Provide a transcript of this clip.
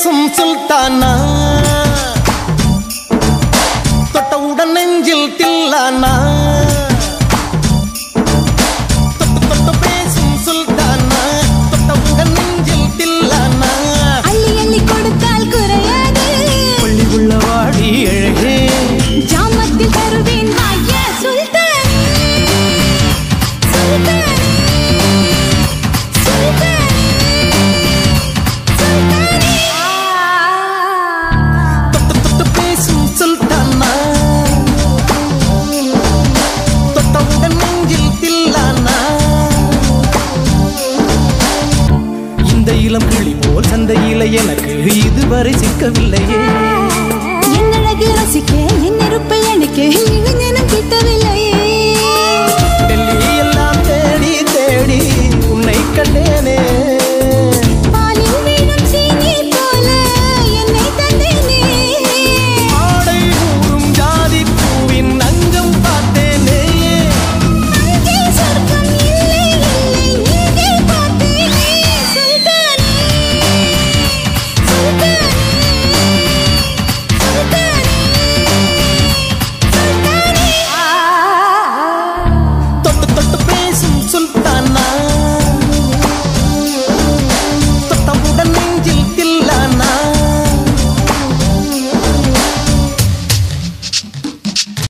பேசும் சுல்தானா தொட்டவுடன் நெஞ்சில் தில்லானா தொட்டு பேசும் சுல்தானா தொட்டவுடன் நெஞ்சில் தில்லானா அள்ளி அள்ளி கொடுத்தால் குறையாது பள்ளி உள்ள வாடி அழகே ஜாமத்தில் தருவேன் வாயா சுல்தானே சுல்தானே இளம் கிளி போல் சந்தையில எனக்கு இதுவரை சிக்கவில்லையே என் அழகு ரசிக்க என் நெருப்பை அணைக்க இளைஞனும் கிட்டவில்லையே டெல்லி எல்லாம் தேடி தேடி உன்னை கண்டே